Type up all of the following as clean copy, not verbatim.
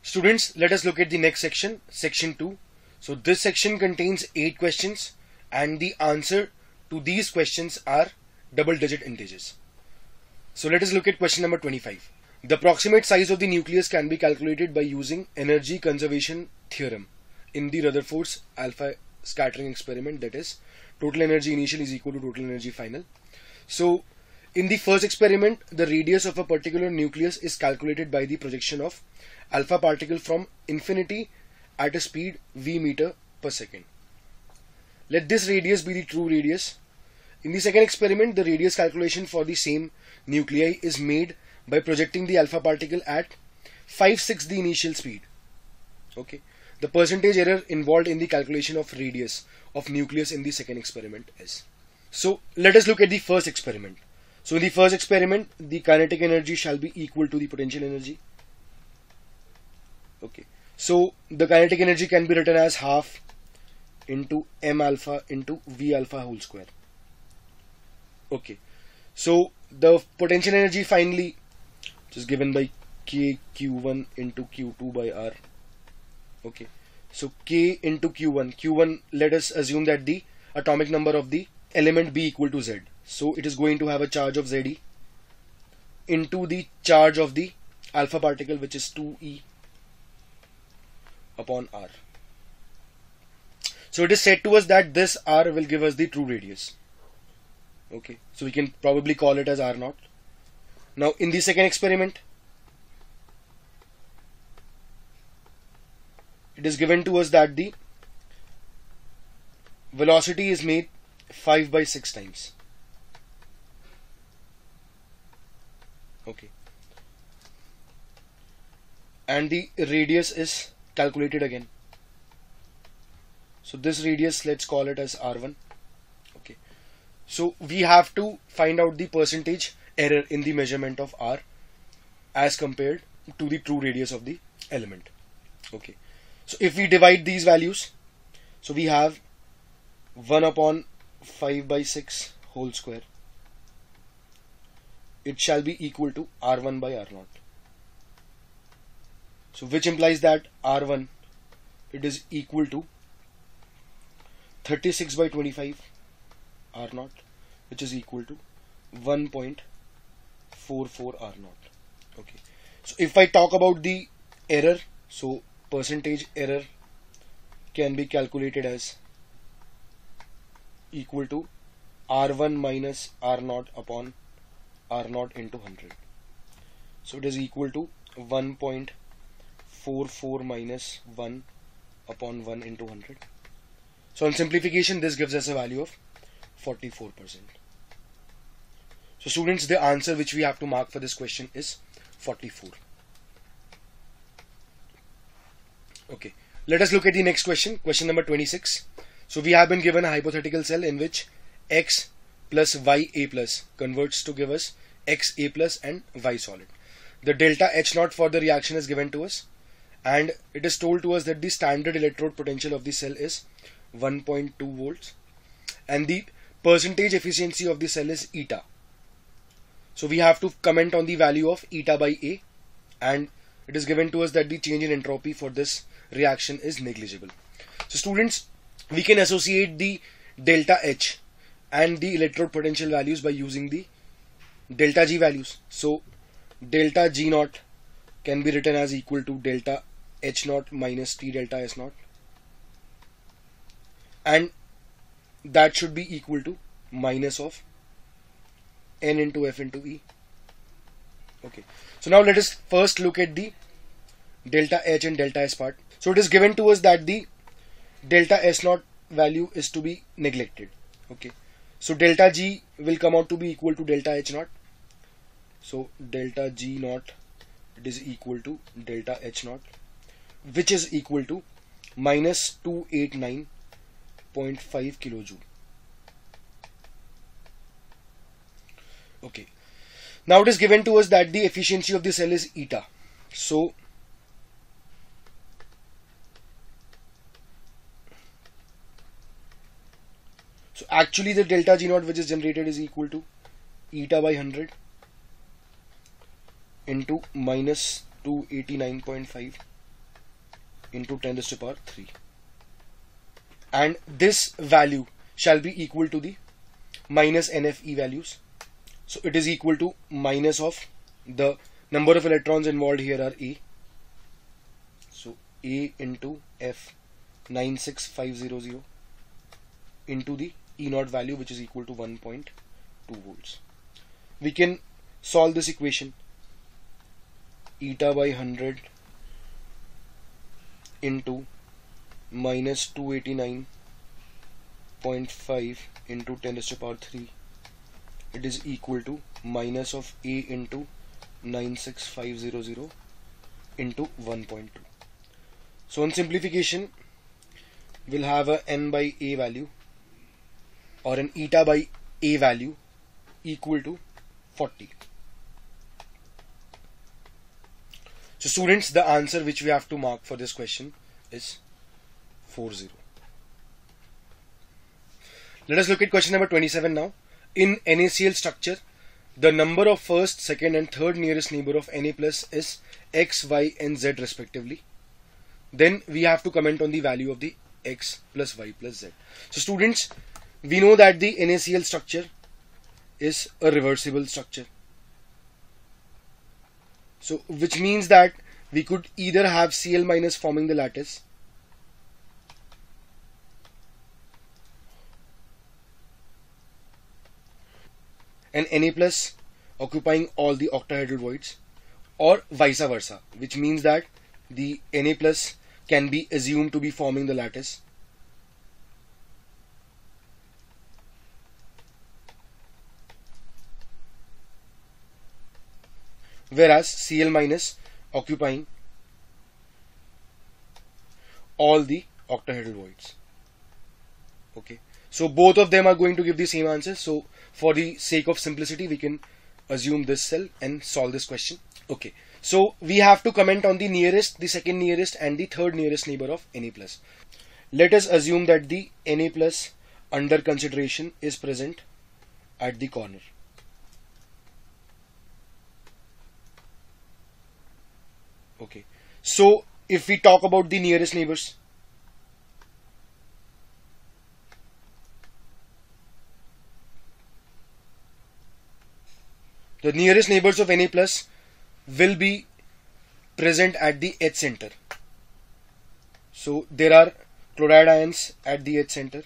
Students, let us look at the next section, section 2. So this section contains 8 questions and the answer to these questions are double-digit integers. So let us look at question number 25. The approximate size of the nucleus can be calculated by using energy conservation theorem in the Rutherford's alpha scattering experiment, that is total energy initial is equal to total energy final. So in the first experiment, the radius of a particular nucleus is calculated by the projection of alpha particle from infinity at a speed v meter per second. Let this radius be the true radius. In the second experiment, the radius calculation for the same nuclei is made by projecting the alpha particle at 5/6 the initial speed. Okay. The percentage error involved in the calculation of radius of nucleus in the second experiment is. So let us look at the first experiment. So in the first experiment, the kinetic energy shall be equal to the potential energy. Okay. So the kinetic energy can be written as half into m alpha into v alpha whole square. Okay. So the potential energy finally, which is given by k q1 into q2 by r. Okay. So k into q1, let us assume that the atomic number of the element be equal to z. So it is going to have a charge of Ze into the charge of the alpha particle, which is 2e upon r. So it is said to us that this r will give us the true radius. Okay, so we can probably call it as r0. Now in the second experiment, it is given to us that the velocity is made 5/6 times. Okay, and the radius is calculated again. So this radius, let's call it as r1. Okay, so we have to find out the percentage error in the measurement of r as compared to the true radius of the element. Okay, so if we divide these values, so we have 1 upon 5/6 whole square. It shall be equal to r1 by r0. So which implies that r1, it is equal to 36/25 r0, which is equal to 1.44 r0. Okay, so if I talk about the error, so percentage error can be calculated as equal to r1 minus r0 upon r0 into 100. So it is equal to 1.44 minus 1 upon 1 into 100. So on simplification, this gives us a value of 44%. So students, the answer which we have to mark for this question is 44. Okay, let us look at the next question, question number 26. So we have been given a hypothetical cell in which x plus ya plus converts to give us xa plus and y solid. The delta H0 for the reaction is given to us, and it is told to us that the standard electrode potential of the cell is 1.2 volts and the percentage efficiency of the cell is eta. So we have to comment on the value of eta by A, and it is given to us that the change in entropy for this reaction is negligible. So students, we can associate the delta H and the electrode potential values by using the delta G values. So delta G0 can be written as equal to delta H0 minus T delta S0, and that should be equal to minus of N into F into E. Okay, so now let us first look at the delta H and delta S part. So it is given to us that the delta S0 value is to be neglected. Okay, so delta G will come out to be equal to delta H0. So delta G0, it is equal to delta H0, which is equal to minus 289.5 kilojoule. Okay, now it is given to us that the efficiency of the cell is eta. So actually the delta G0 which is generated is equal to eta by 100 into minus 289.5 into 10 raised to power 3. And this value shall be equal to the minus NFE values. So it is equal to minus of the number of electrons involved here are A. So A into F 96500 into the E naught value, which is equal to 1.2 volts. We can solve this equation. Eta by 100 into minus 289.5 into 10 raised to power 3. It is equal to minus of A into 96500 into 1.2. So on simplification, we'll have a N by A value or an eta by A value equal to 40. So students, the answer which we have to mark for this question is 40. Let us look at question number 27 now. In NaCl structure, the number of first, second and third nearest neighbor of Na plus is X, Y and Z respectively. Then we have to comment on the value of the X plus Y plus Z. So students, we know that the NaCl structure is a reversible structure. So which means that we could either have Cl minus forming the lattice, and Na plus occupying all the octahedral voids, or vice versa, which means that the Na plus can be assumed to be forming the lattice, whereas Cl minus occupying all the octahedral voids. Okay, so both of them are going to give the same answer. So for the sake of simplicity, we can assume this cell and solve this question. Okay, so we have to comment on the nearest, the second nearest and the third nearest neighbor of Na plus. Let us assume that the Na plus under consideration is present at the corner. Okay, so if we talk about the nearest neighbors, the nearest neighbors of Na plus will be present at the H center. So there are chloride ions at the H center.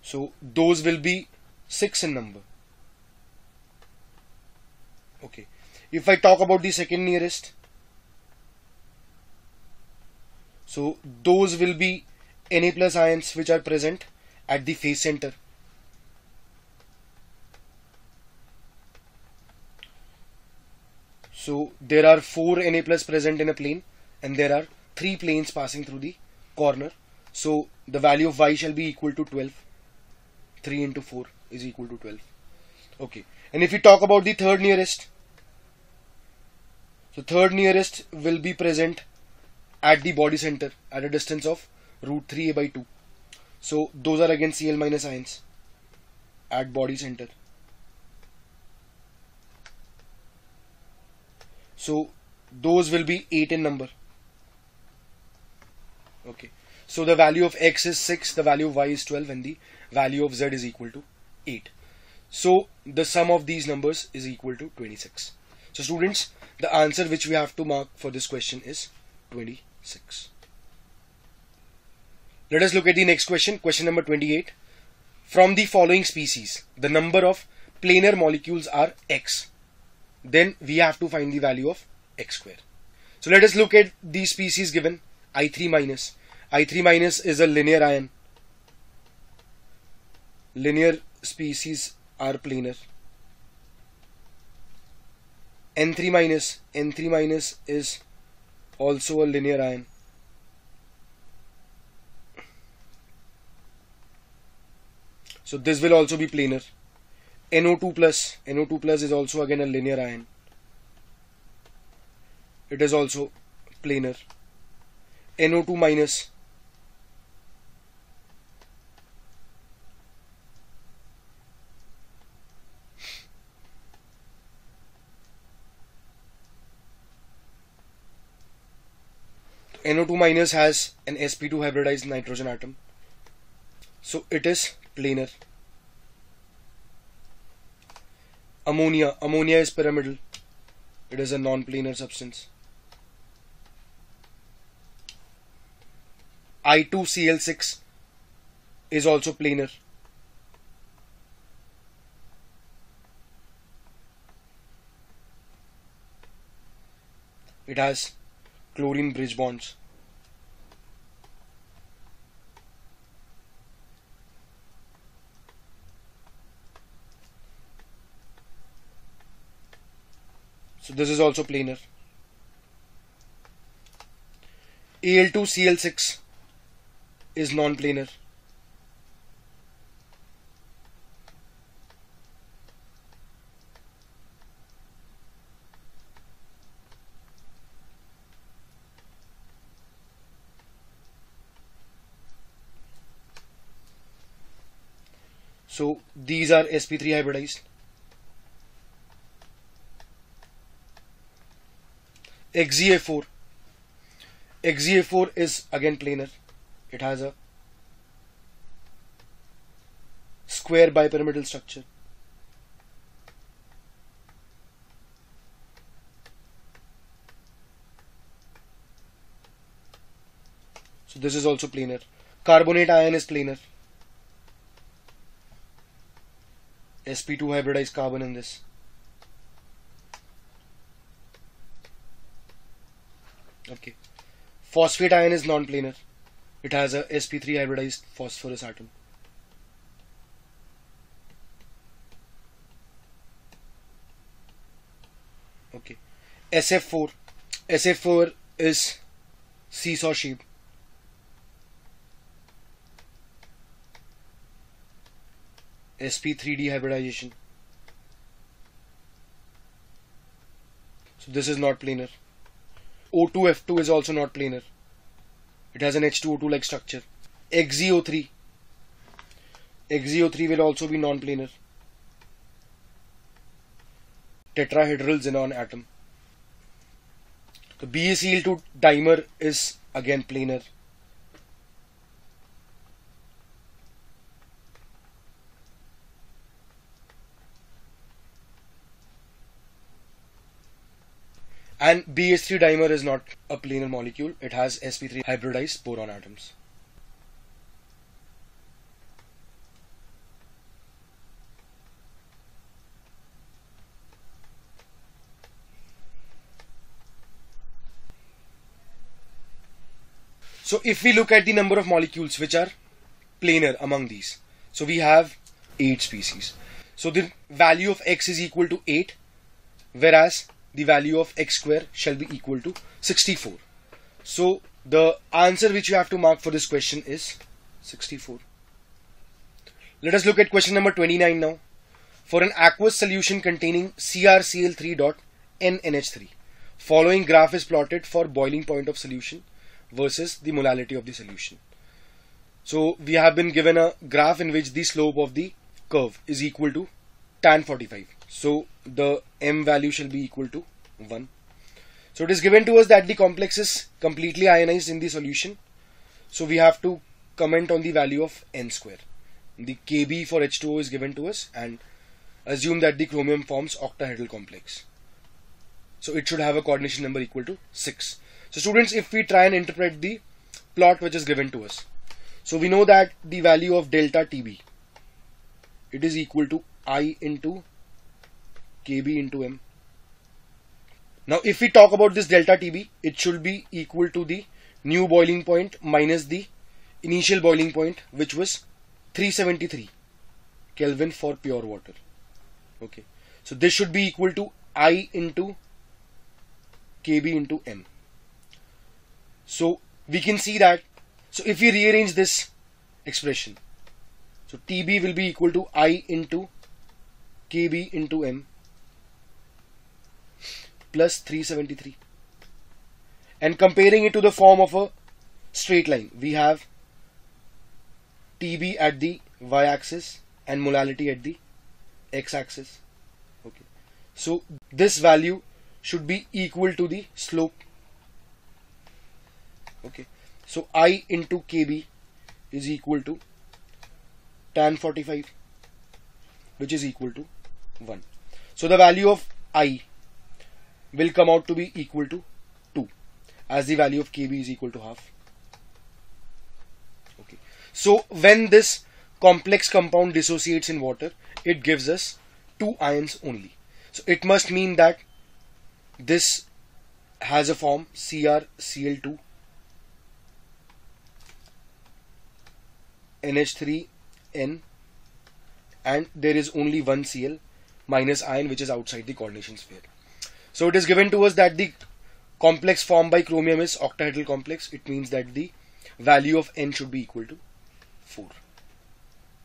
So those will be 6 in number. Okay, if I talk about the second nearest, so those will be Na plus ions which are present at the face center. So there are 4 Na plus present in a plane and there are 3 planes passing through the corner. So the value of Y shall be equal to 12. 3 into 4 is equal to 12. Okay, and if we talk about the third nearest, so third nearest will be present at the body center at a distance of root 3a by 2. So those are again Cl minus ions at body center. So those will be 8 in number. Okay, so the value of X is 6, the value of Y is 12 and the value of Z is equal to 8. So the sum of these numbers is equal to 26. So students, the answer which we have to mark for this question is 26. Let us look at the next question, question number 28. From the following species, the number of planar molecules are X. Then we have to find the value of X square. So let us look at the species given, I3 minus. I3 minus is a linear ion. Linear species are planar. N3 minus is also a linear ion. So this will also be planar. NO2 plus is also again a linear ion. It is also planar. NO2 minus NO2 minus has an sp2 hybridized nitrogen atom, so it is planar. Ammonia is pyramidal, it is a non-planar substance. I2Cl6 is also planar. It has chlorine bridge bonds. So this is also planar. Al2Cl6 is non-planar. So these are sp3 hybridized. XiA4 is again planar. It has a square bipyramidal structure. So this is also planar. Carbonate ion is planar. sp2 hybridized carbon in this. Okay. Phosphate ion is non-planar. It has a sp3 hybridized phosphorus atom. Okay. SF4 is seesaw shape. sp3d hybridization. So this is not planar. O2F2 is also not planar. It has an H2O2 like structure. XiO3 will also be non-planar. Tetrahedral xenon atom. The BaCl2 dimer is again planar. And BH3 dimer is not a planar molecule. It has sp3 hybridized boron atoms. So if we look at the number of molecules which are planar among these, so we have 8 species. So the value of X is equal to 8, whereas the value of X square shall be equal to 64. So the answer which you have to mark for this question is 64. Let us look at question number 29 now. For an aqueous solution containing CrCl3.NNH3, following graph is plotted for boiling point of solution versus the molality of the solution. So we have been given a graph in which the slope of the curve is equal to tan 45. So the m value shall be equal to 1. So it is given to us that the complex is completely ionized in the solution. So we have to comment on the value of n square. The Kb for H2O is given to us, and assume that the chromium forms octahedral complex. So it should have a coordination number equal to 6. So students, if we try and interpret the plot which is given to us, so we know that the value of delta Tb, it is equal to I into Kb into m. Now if we talk about this delta Tb, it should be equal to the new boiling point minus the initial boiling point, which was 373 Kelvin for pure water. Okay, so this should be equal to I into Kb into m. So we can see that, so if we rearrange this expression, so Tb will be equal to I into Kb into m plus 373, and comparing it to the form of a straight line, we have Tb at the y-axis and molality at the x-axis. Okay, so this value should be equal to the slope. Okay, so I into KB is equal to tan 45, which is equal to 1. So the value of I will come out to be equal to 2, as the value of KB is equal to half. Okay, so when this complex compound dissociates in water, it gives us 2 ions only. So it must mean that this has a form CrCl2 NH3N, and there is only one Cl minus ion which is outside the coordination sphere. So it is given to us that the complex formed by chromium is octahedral complex. It means that the value of N should be equal to 4,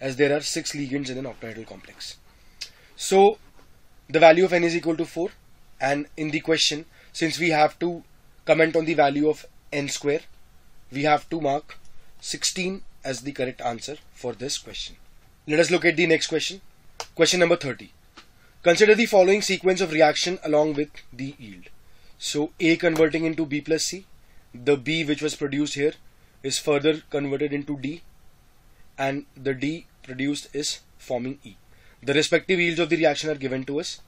as there are 6 ligands in an octahedral complex. So the value of N is equal to 4, and in the question, since we have to comment on the value of N square, we have to mark 16 as the correct answer for this question. Let us look at the next question. Question number 30. Consider the following sequence of reaction along with the yield. So A converting into B plus C, the B which was produced here is further converted into D, and the D produced is forming E. The respective yields of the reaction are given to us,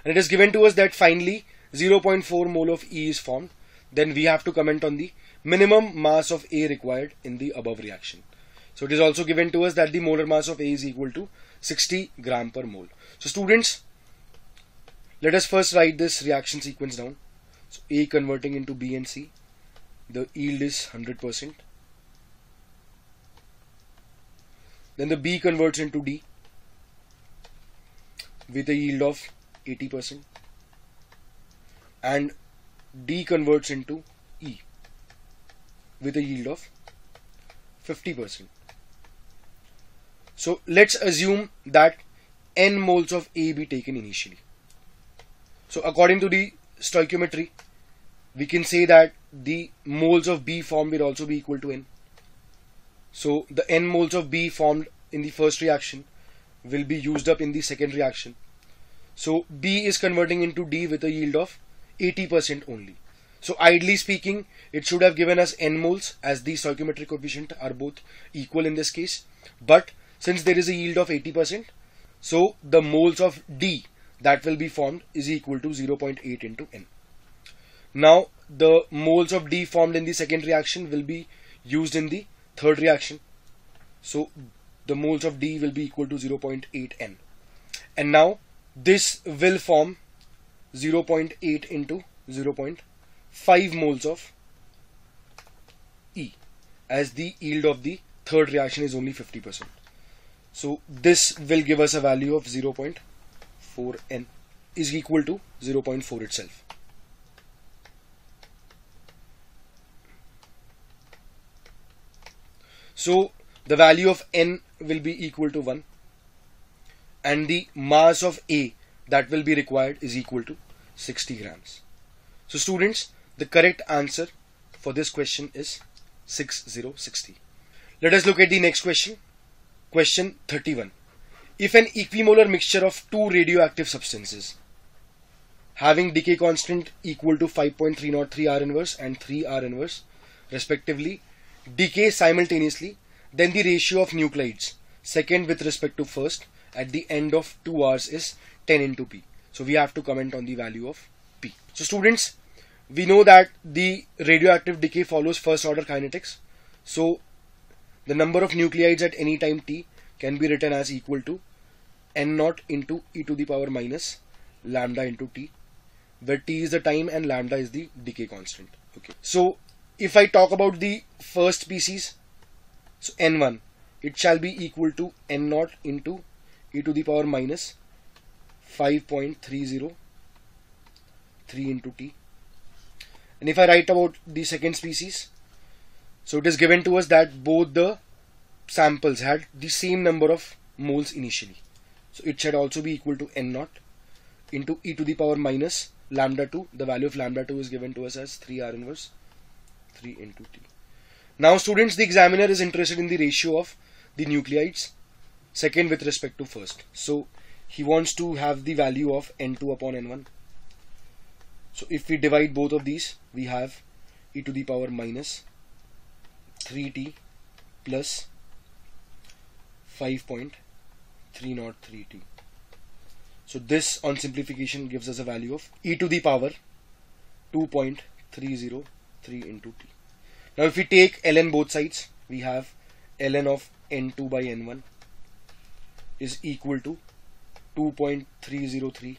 and it is given to us that finally 0.4 mole of E is formed. Then we have to comment on the minimum mass of A required in the above reaction. So it is also given to us that the molar mass of A is equal to 60 gram per mole. So students, let us first write this reaction sequence down. So A converting into B and C, the yield is 100%. Then the B converts into D with a yield of 80%, and D converts into E with a yield of 50%. So let's assume that N moles of A be taken initially. So according to the stoichiometry, we can say that the moles of B formed will also be equal to N. So the N moles of B formed in the first reaction will be used up in the second reaction. So B is converting into D with a yield of 80% only. So ideally speaking, it should have given us N moles, as the stoichiometric coefficient are both equal in this case. But since there is a yield of 80%, so the moles of D that will be formed is equal to 0.8 into N. Now the moles of D formed in the second reaction will be used in the third reaction. So the moles of D will be equal to 0.8 N. And now this will form 0.8 into 0.5 moles of E, as the yield of the third reaction is only 50%. So this will give us a value of 0.4 N is equal to 0.4 itself. So the value of N will be equal to 1, and the mass of A that will be required is equal to 60 grams. So students, the correct answer for this question is 6060. Let us look at the next question. Question 31. If an equimolar mixture of two radioactive substances having decay constant equal to 5.303 R inverse and 3 R inverse respectively decay simultaneously, then the ratio of nuclides second with respect to first at the end of 2 hours is 10 into P. So we have to comment on the value of P. So students, we know that the radioactive decay follows first order kinetics. So the number of nuclides at any time t can be written as equal to n0 into e to the power minus lambda into t, where t is the time and lambda is the decay constant. Okay. So if I talk about the first species, so n1, it shall be equal to n0 into e to the power minus 5.303 into t. And if I write about the second species, so it is given to us that both the samples had the same number of moles initially. So it should also be equal to n0 into e to the power minus lambda 2. The value of lambda 2 is given to us as 3 R inverse 3 into t. Now students, the examiner is interested in the ratio of the nuclides second with respect to first. So he wants to have the value of n2 upon n1. So if we divide both of these, we have e to the power minus 3T plus 5.303T. So this on simplification gives us a value of e to the power 2.303 into T. Now if we take ln both sides, we have ln of n2 by n1 is equal to 2.303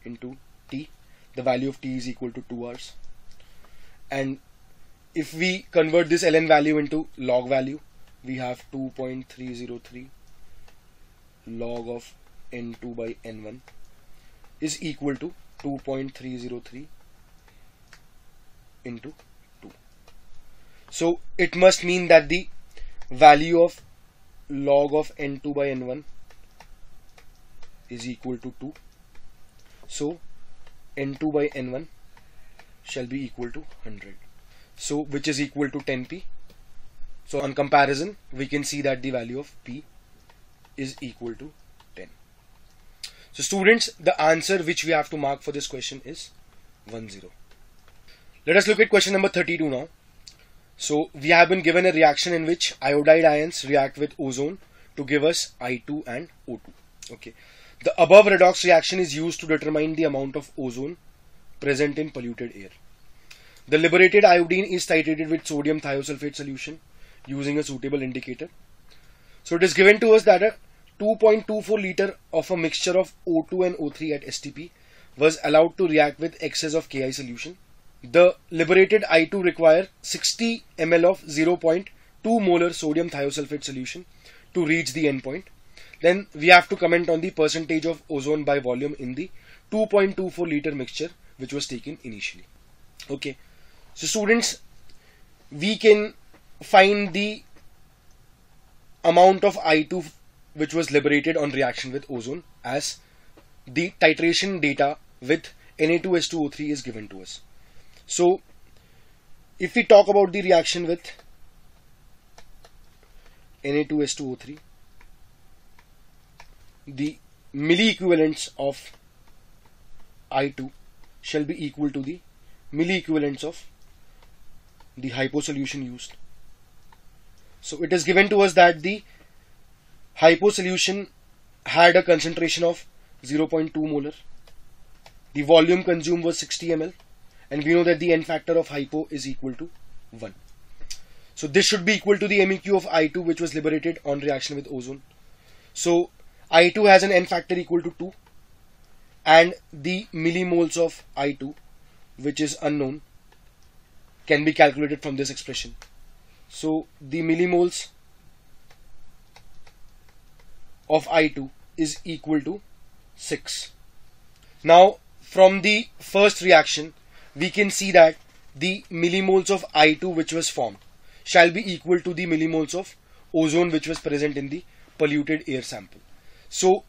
into T. The value of T is equal to 2 hours. And if we convert this ln value into log value, we have 2.303 log of n2 by n1 is equal to 2.303 into 2. So it must mean that the value of log of n2 by n1 is equal to 2. So n2 by n1 shall be equal to 100. So which is equal to 10p. So on comparison, we can see that the value of p is equal to 10. So students, the answer which we have to mark for this question is 10. Let us look at question number 32 now. So we have been given a reaction in which iodide ions react with ozone to give us I2 and O2. Okay. The above redox reaction is used to determine the amount of ozone present in polluted air. The liberated iodine is titrated with sodium thiosulfate solution using a suitable indicator. So it is given to us that a 2.24 liter of a mixture of O2 and O3 at STP was allowed to react with excess of Ki solution. The liberated I2 require 60 ml of 0.2 molar sodium thiosulfate solution to reach the endpoint. Then we have to comment on the percentage of ozone by volume in the 2.24 liter mixture which was taken initially. Okay, so students, we can find the amount of I2 which was liberated on reaction with ozone as the titration data with Na2H2O3 is given to us. So if we talk about the reaction with Na2H2O3, the milliequivalents of I2 shall be equal to the milliequivalents of the hypo solution used. So it is given to us that the hypo solution had a concentration of 0.2 molar. The volume consumed was 60 ml, and we know that the N factor of hypo is equal to 1. So this should be equal to the MEQ of I2 which was liberated on reaction with ozone. So I2 has an N factor equal to 2, and the millimoles of I2, which is unknown, can be calculated from this expression. So the millimoles of I2 is equal to 6. Now from the first reaction, we can see that the millimoles of I2 which was formed shall be equal to the millimoles of ozone which was present in the polluted air sample. So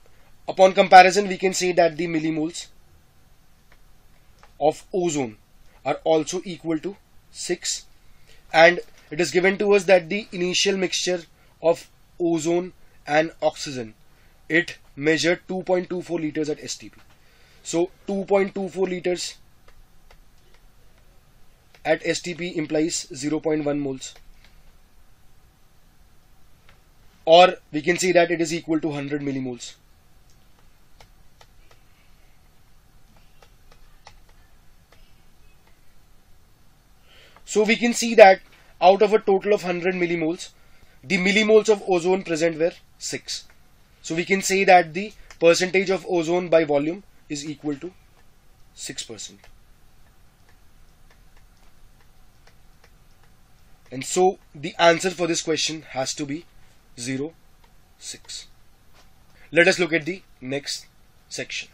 upon comparison, we can say that the millimoles of ozone are also equal to 6, and it is given to us that the initial mixture of ozone and oxygen, it measured 2.24 liters at STP. So 2.24 liters at STP implies 0.1 moles, or we can say that it is equal to 100 millimoles. So we can see that out of a total of 100 millimoles, the millimoles of ozone present were 6. So we can say that the percentage of ozone by volume is equal to 6%. And so the answer for this question has to be 0, 6. Let us look at the next section.